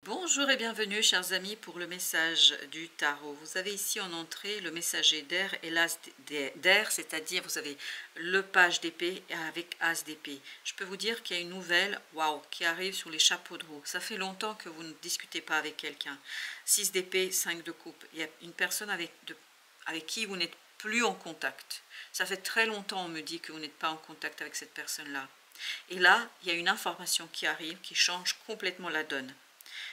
Bonjour et bienvenue chers amis pour le message du tarot. Vous avez ici en entrée le messager d'air et l'as d'air, c'est-à-dire vous avez le page d'épée avec as d'épée. Je peux vous dire qu'il y a une nouvelle, waouh, qui arrive sur les chapeaux de roue. Ça fait longtemps que vous ne discutez pas avec quelqu'un. 6 d'épée, 5 de coupe. Il y a une personne avec qui vous n'êtes plus en contact. Ça fait très longtemps on me dit que vous n'êtes pas en contact avec cette personne-là. Et là, il y a une information qui arrive qui change complètement la donne.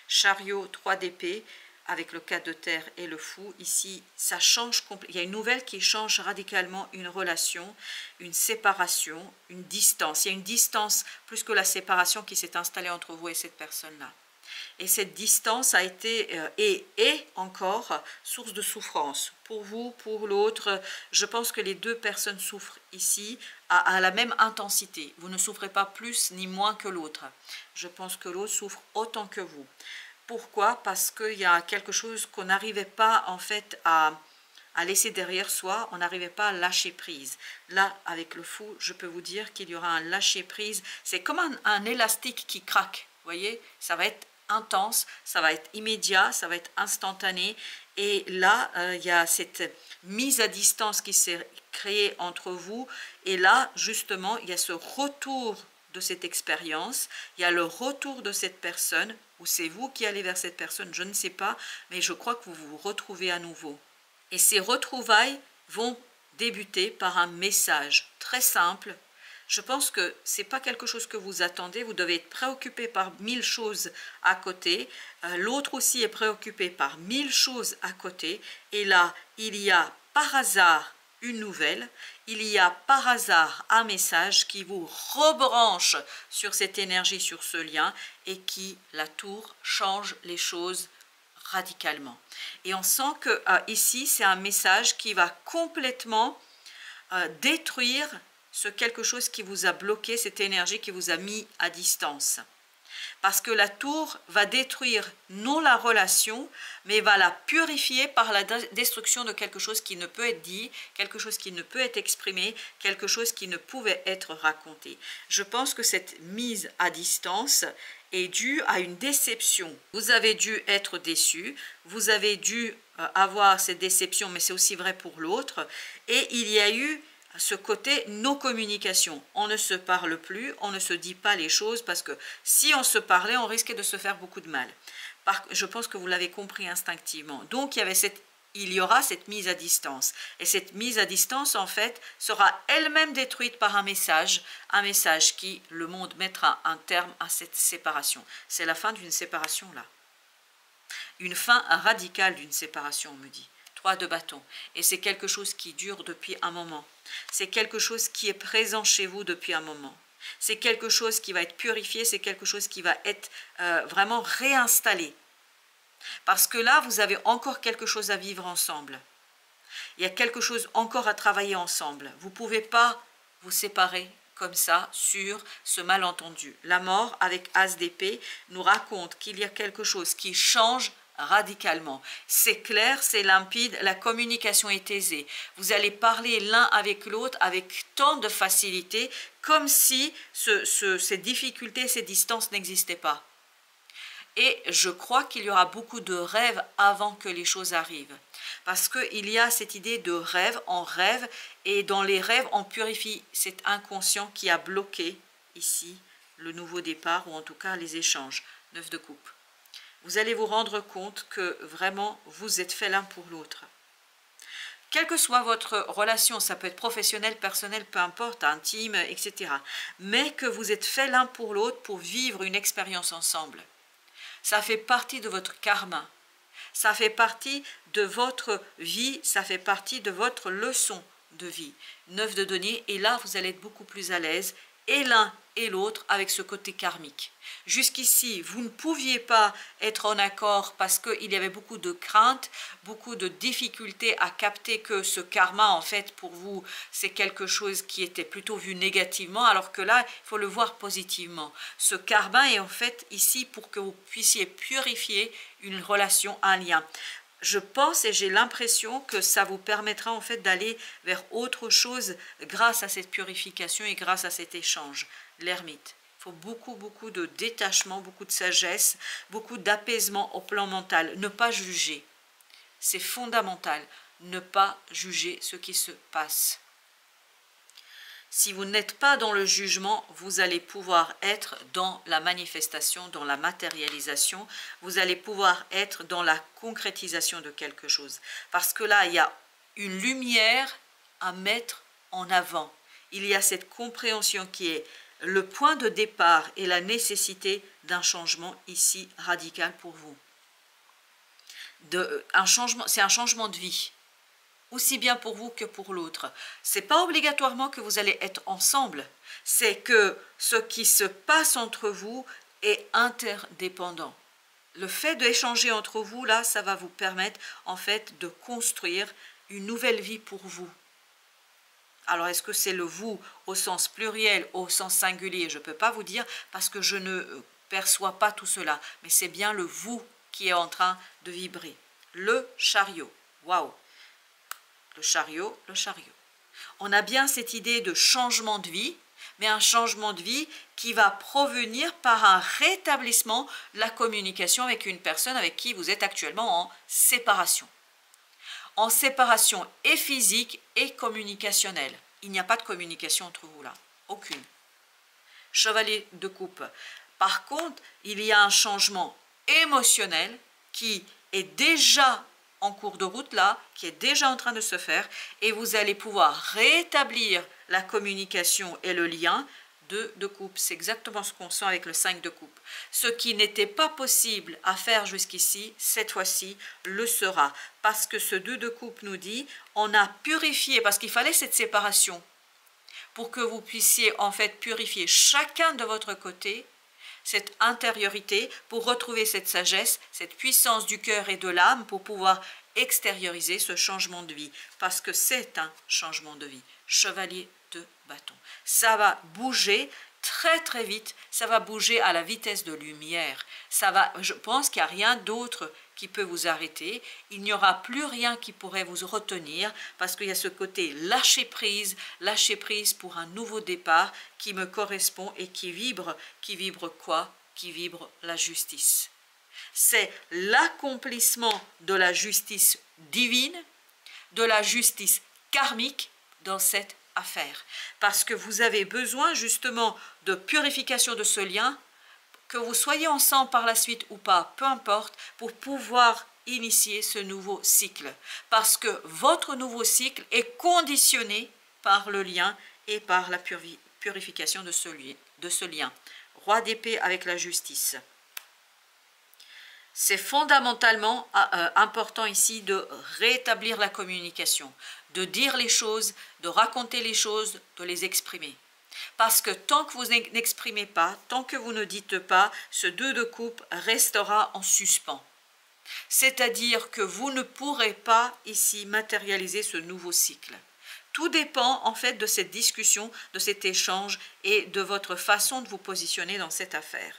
Chariot, 3 d'épée, avec le 4 de terre et le fou. Ici, ça change complètement. Il y a une nouvelle qui change radicalement une relation, une séparation, une distance. Il y a une distance plus que la séparation qui s'est installée entre vous et cette personne-là. Et cette distance a été et est encore source de souffrance pour vous, pour l'autre. Je pense que les deux personnes souffrent ici à la même intensité. Vous ne souffrez pas plus ni moins que l'autre. Je pense que l'autre souffre autant que vous. Pourquoi? Parce qu'il y a quelque chose qu'on n'arrivait pas en fait à laisser derrière soi, on n'arrivait pas à lâcher prise. Là, avec le fou, je peux vous dire qu'il y aura un lâcher prise. C'est comme un élastique qui craque, vous voyez? Ça va être intense, ça va être immédiat, ça va être instantané. Et là, il y a cette mise à distance qui s'est créée entre vous. Et là, justement, il y a ce retour de cette expérience, il y a le retour de cette personne, ou c'est vous qui allez vers cette personne, je ne sais pas, mais je crois que vous vous retrouvez à nouveau. Et ces retrouvailles vont débuter par un message très simple. Je pense que ce n'est pas quelque chose que vous attendez, vous devez être préoccupé par 1000 choses à côté, l'autre aussi est préoccupé par 1000 choses à côté, et là, il y a par hasard une nouvelle, il y a par hasard un message qui vous rebranche sur cette énergie, sur ce lien, et qui, la tour, change les choses radicalement. Et on sent que ici, c'est un message qui va complètement détruire ce quelque chose qui vous a bloqué, cette énergie qui vous a mis à distance. Parce que la tour va détruire non la relation, mais va la purifier par la destruction de quelque chose qui ne peut être dit, quelque chose qui ne peut être exprimé, quelque chose qui ne pouvait être raconté. Je pense que cette mise à distance est due à une déception. Vous avez dû être déçu, vous avez dû avoir cette déception, mais c'est aussi vrai pour l'autre, et il y a eu ce côté nos communications, on ne se parle plus, on ne se dit pas les choses parce que si on se parlait, on risquait de se faire beaucoup de mal. Je pense que vous l'avez compris instinctivement. Donc il y aura cette mise à distance. Et cette mise à distance, en fait, sera elle-même détruite par un message qui, le monde mettra un terme à cette séparation. C'est la fin d'une séparation là. Une fin radicale d'une séparation, on me dit. 3 de bâton. Et c'est quelque chose qui dure depuis un moment. C'est quelque chose qui est présent chez vous depuis un moment. C'est quelque chose qui va être purifié, c'est quelque chose qui va être vraiment réinstallé. Parce que là, vous avez encore quelque chose à vivre ensemble. Il y a quelque chose encore à travailler ensemble. Vous ne pouvez pas vous séparer comme ça sur ce malentendu. La mort avec as d'épée nous raconte qu'il y a quelque chose qui change radicalement. C'est clair, c'est limpide, la communication est aisée. Vous allez parler l'un avec l'autre avec tant de facilité, comme si ces difficultés, ces distances n'existaient pas. Et je crois qu'il y aura beaucoup de rêves avant que les choses arrivent. Parce qu'il y a cette idée de rêve, on rêve, et dans les rêves, on purifie cet inconscient qui a bloqué ici le nouveau départ, ou en tout cas les échanges. 9 de coupe. Vous allez vous rendre compte que vraiment vous êtes fait l'un pour l'autre. Quelle que soit votre relation, ça peut être professionnel, personnel, peu importe, intime, etc. Mais que vous êtes fait l'un pour l'autre pour vivre une expérience ensemble. Ça fait partie de votre karma. Ça fait partie de votre vie, ça fait partie de votre leçon de vie. 9 de denier, et là vous allez être beaucoup plus à l'aise, et l'un et l'autre avec ce côté karmique. Jusqu'ici, vous ne pouviez pas être en accord parce qu'il y avait beaucoup de craintes, beaucoup de difficultés à capter que ce karma, en fait, pour vous, c'est quelque chose qui était plutôt vu négativement, alors que là, il faut le voir positivement. Ce karma est en fait ici pour que vous puissiez purifier une relation, un lien. Je pense et j'ai l'impression que ça vous permettra en fait d'aller vers autre chose grâce à cette purification et grâce à cet échange. L'ermite. faut beaucoup de détachement, beaucoup de sagesse, beaucoup d'apaisement au plan mental. Ne pas juger. C'est fondamental. Ne pas juger ce qui se passe. Si vous n'êtes pas dans le jugement, vous allez pouvoir être dans la manifestation, dans la matérialisation. Vous allez pouvoir être dans la concrétisation de quelque chose. Parce que là, il y a une lumière à mettre en avant. Il y a cette compréhension qui est le point de départ et la nécessité d'un changement ici radical pour vous. C'est un changement de vie. Aussi bien pour vous que pour l'autre. Ce n'est pas obligatoirement que vous allez être ensemble, c'est que ce qui se passe entre vous est interdépendant. Le fait d'échanger entre vous, là, ça va vous permettre en fait de construire une nouvelle vie pour vous. Alors, est-ce que c'est le vous au sens pluriel, au sens singulier? Je ne peux pas vous dire parce que je ne perçois pas tout cela, mais c'est bien le vous qui est en train de vibrer. Le chariot, waouh! Le chariot, le chariot. On a bien cette idée de changement de vie, mais un changement de vie qui va provenir par un rétablissement de la communication avec une personne avec qui vous êtes actuellement en séparation. En séparation et physique et communicationnelle. Il n'y a pas de communication entre vous là, aucune. Chevalier de coupe. Par contre, il y a un changement émotionnel qui est déjà en cours de route là, qui est déjà en train de se faire, et vous allez pouvoir rétablir la communication et le lien de coupe. C'est exactement ce qu'on sent avec le 5 de coupe. Ce qui n'était pas possible à faire jusqu'ici, cette fois-ci, le sera. Parce que ce 2 de coupe nous dit, on a purifié, parce qu'il fallait cette séparation, pour que vous puissiez en fait purifier chacun de votre côté, cette intériorité, pour retrouver cette sagesse, cette puissance du cœur et de l'âme, pour pouvoir extérioriser ce changement de vie. Parce que c'est un changement de vie. Chevalier de bâton. Ça va bouger très vite, ça va bouger à la vitesse de lumière. Je pense qu'il n'y a rien d'autre qui peut vous arrêter. Il n'y aura plus rien qui pourrait vous retenir parce qu'il y a ce côté lâcher prise pour un nouveau départ qui me correspond et qui vibre quoi? Qui vibre la justice. C'est l'accomplissement de la justice divine, de la justice karmique dans cette affaire. Parce que vous avez besoin justement de purification de ce lien, que vous soyez ensemble par la suite ou pas, peu importe, pour pouvoir initier ce nouveau cycle. Parce que votre nouveau cycle est conditionné par le lien et par la purification de ce lien. Roi d'épée avec la justice. C'est fondamentalement important ici de rétablir la communication, de dire les choses, de raconter les choses, de les exprimer. Parce que tant que vous n'exprimez pas, tant que vous ne dites pas, ce 2 de coupe restera en suspens. C'est-à-dire que vous ne pourrez pas ici matérialiser ce nouveau cycle. Tout dépend en fait de cette discussion, de cet échange et de votre façon de vous positionner dans cette affaire.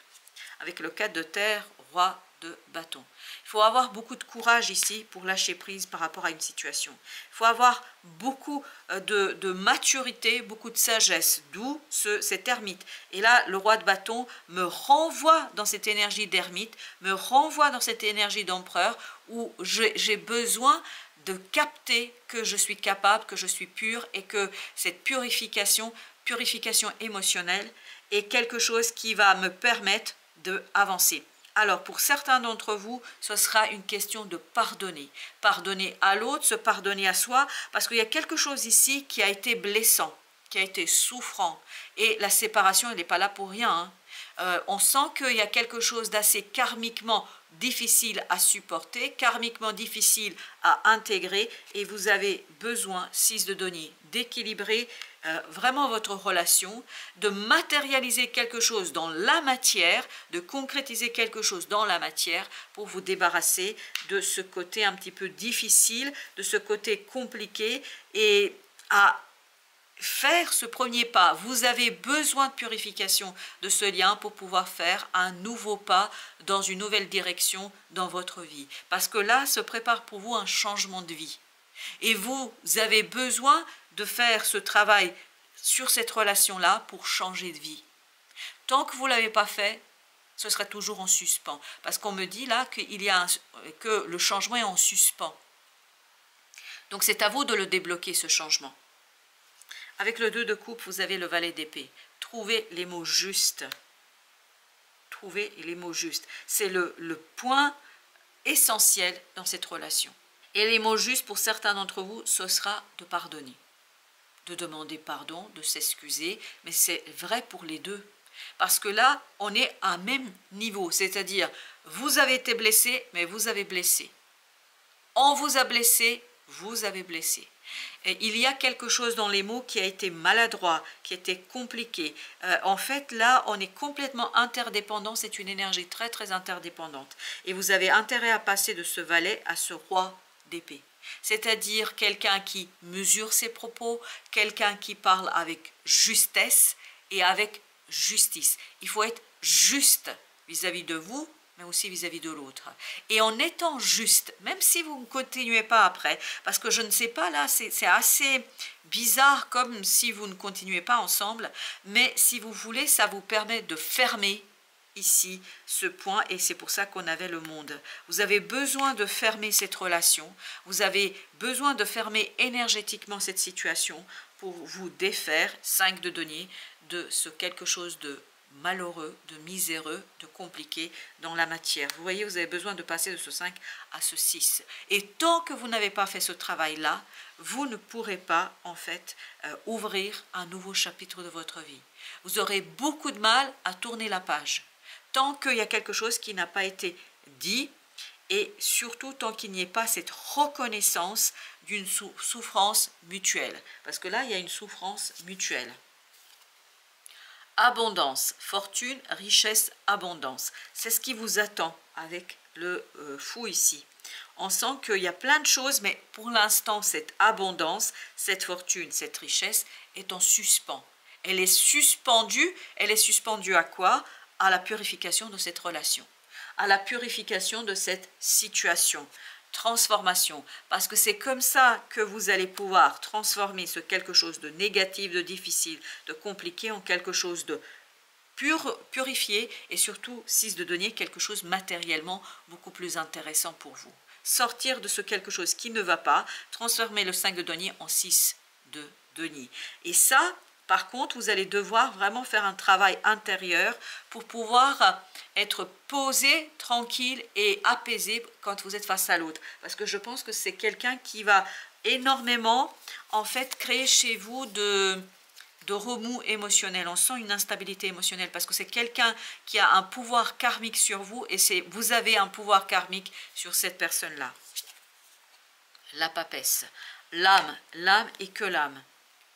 Avec le 4 de terre, roi de bâton. Il faut avoir beaucoup de courage ici pour lâcher prise par rapport à une situation. Il faut avoir beaucoup de maturité, beaucoup de sagesse, d'où cet ermite. Et là, le roi de bâton me renvoie dans cette énergie d'ermite, me renvoie dans cette énergie d'empereur où j'ai besoin de capter que je suis capable, que je suis pure et que cette purification émotionnelle est quelque chose qui va me permettre d'avancer. Alors, pour certains d'entre vous, ce sera une question de pardonner. Pardonner à l'autre, se pardonner à soi, parce qu'il y a quelque chose ici qui a été blessant, qui a été souffrant. Et la séparation, elle n'est pas là pour rien. On sent qu'il y a quelque chose d'assez karmiquement difficile à supporter, karmiquement difficile à intégrer, et vous avez besoin, 6 de denier, d'équilibrer vraiment votre relation, de matérialiser quelque chose dans la matière, de concrétiser quelque chose dans la matière pour vous débarrasser de ce côté un petit peu difficile, de ce côté compliqué, et à faire ce premier pas. Vous avez besoin de purification de ce lien pour pouvoir faire un nouveau pas dans une nouvelle direction dans votre vie. Parce que là, se prépare pour vous un changement de vie. Et vous avez besoin de faire ce travail sur cette relation-là pour changer de vie. Tant que vous ne l'avez pas fait, ce serait toujours en suspens. Parce qu'on me dit là que le changement est en suspens. Donc c'est à vous de le débloquer, ce changement. Avec le 2 de coupe, vous avez le valet d'épée. Trouvez les mots justes. Trouvez les mots justes. C'est le point essentiel dans cette relation. Et les mots justes, pour certains d'entre vous, ce sera de pardonner. De demander pardon, de s'excuser. Mais c'est vrai pour les deux. Parce que là, on est à un même niveau. C'est-à-dire, vous avez été blessé, mais vous avez blessé. On vous a blessé, vous avez blessé. Et il y a quelque chose dans les mots qui a été maladroit, qui a été compliqué. En fait, là, on est complètement interdépendant. C'est une énergie très, très interdépendante. Et vous avez intérêt à passer de ce valet à ce roi d'épée. C'est-à-dire quelqu'un qui mesure ses propos, quelqu'un qui parle avec justesse et avec justice. Il faut être juste vis-à-vis de vous, mais aussi vis-à-vis de l'autre. Et en étant juste, même si vous ne continuez pas après, parce que je ne sais pas, là, c'est assez bizarre comme si vous ne continuez pas ensemble, mais si vous voulez, ça vous permet de fermer ici ce point, et c'est pour ça qu'on avait le monde. Vous avez besoin de fermer cette relation, vous avez besoin de fermer énergétiquement cette situation pour vous défaire, 5 de denier, de ce quelque chose de malheureux, de miséreux, de compliqué dans la matière. Vous voyez, vous avez besoin de passer de ce 5 à ce 6. Et tant que vous n'avez pas fait ce travail-là, vous ne pourrez pas, en fait, ouvrir un nouveau chapitre de votre vie. Vous aurez beaucoup de mal à tourner la page. Tant qu'il y a quelque chose qui n'a pas été dit, et surtout tant qu'il n'y ait pas cette reconnaissance d'une souffrance mutuelle. Parce que là, il y a une souffrance mutuelle. Abondance, fortune, richesse, abondance. C'est ce qui vous attend avec le fou ici. On sent qu'il y a plein de choses, mais pour l'instant, cette abondance, cette fortune, cette richesse est en suspens. Elle est suspendue à quoi? À la purification de cette relation, à la purification de cette situation. Transformation, parce que c'est comme ça que vous allez pouvoir transformer ce quelque chose de négatif, de difficile, de compliqué en quelque chose de purifié et surtout, 6 de denier, quelque chose matériellement beaucoup plus intéressant pour vous. Sortir de ce quelque chose qui ne va pas, transformer le 5 de denier en 6 de denier. Et ça, par contre, vous allez devoir vraiment faire un travail intérieur pour pouvoir être posé, tranquille et apaisé quand vous êtes face à l'autre. Parce que je pense que c'est quelqu'un qui va énormément, en fait, créer chez vous de remous émotionnels. On sent une instabilité émotionnelle parce que c'est quelqu'un qui a un pouvoir karmique sur vous et vous avez un pouvoir karmique sur cette personne-là. La papesse. L'âme et que l'âme.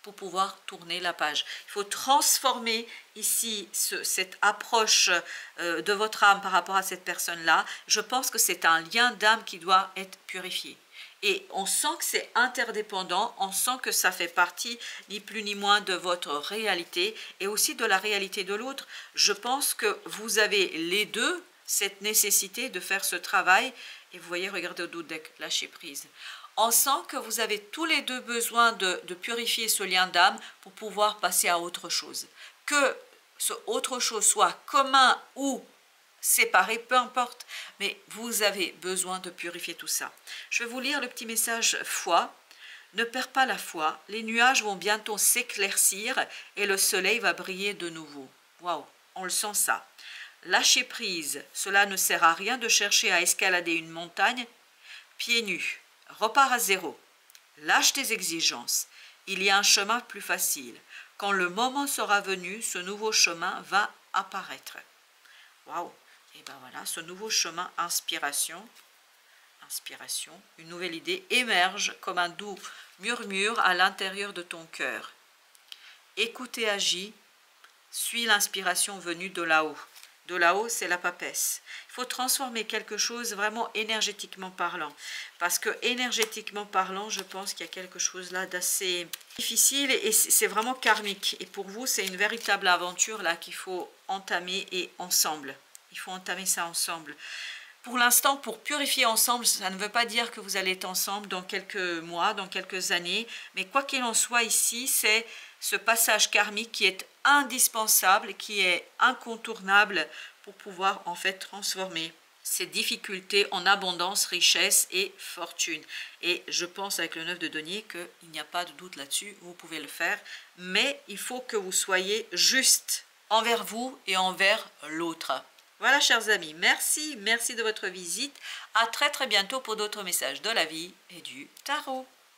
Pour pouvoir tourner la page. Il faut transformer ici cette approche de votre âme par rapport à cette personne-là. Je pense que c'est un lien d'âme qui doit être purifié. Et on sent que c'est interdépendant, on sent que ça fait partie ni plus ni moins de votre réalité et aussi de la réalité de l'autre. Je pense que vous avez les deux cette nécessité de faire ce travail. Et vous voyez, regardez au dos deck, lâcher prise. On sent que vous avez tous les deux besoin de purifier ce lien d'âme pour pouvoir passer à autre chose. Que ce autre chose soit commun ou séparé, peu importe, mais vous avez besoin de purifier tout ça. Je vais vous lire le petit message foi. Ne perds pas la foi, les nuages vont bientôt s'éclaircir et le soleil va briller de nouveau. Waouh, on le sent ça. Lâchez prise, cela ne sert à rien de chercher à escalader une montagne pieds nus. Repars à zéro. Lâche tes exigences. Il y a un chemin plus facile. Quand le moment sera venu, ce nouveau chemin va apparaître. Waouh! Et bien voilà, ce nouveau chemin, inspiration, une nouvelle idée émerge comme un doux murmure à l'intérieur de ton cœur. Écoute et agis, suis l'inspiration venue de là-haut. De là-haut, c'est la papesse. Il faut transformer quelque chose vraiment énergétiquement parlant. Parce que énergétiquement parlant, je pense qu'il y a quelque chose là d'assez difficile et c'est vraiment karmique. Et pour vous, c'est une véritable aventure là qu'il faut entamer et ensemble. Il faut entamer ça ensemble. Pour l'instant, pour purifier ensemble, ça ne veut pas dire que vous allez être ensemble dans quelques mois, dans quelques années. Mais quoi qu'il en soit ici, c'est ce passage karmique qui est indispensable, qui est incontournable pour pouvoir en fait transformer ces difficultés en abondance, richesse et fortune. Et je pense avec le 9 de denier qu'il n'y a pas de doute là-dessus, vous pouvez le faire. Mais il faut que vous soyez juste envers vous et envers l'autre. Voilà, chers amis, merci de votre visite. À très bientôt pour d'autres messages de la vie et du tarot.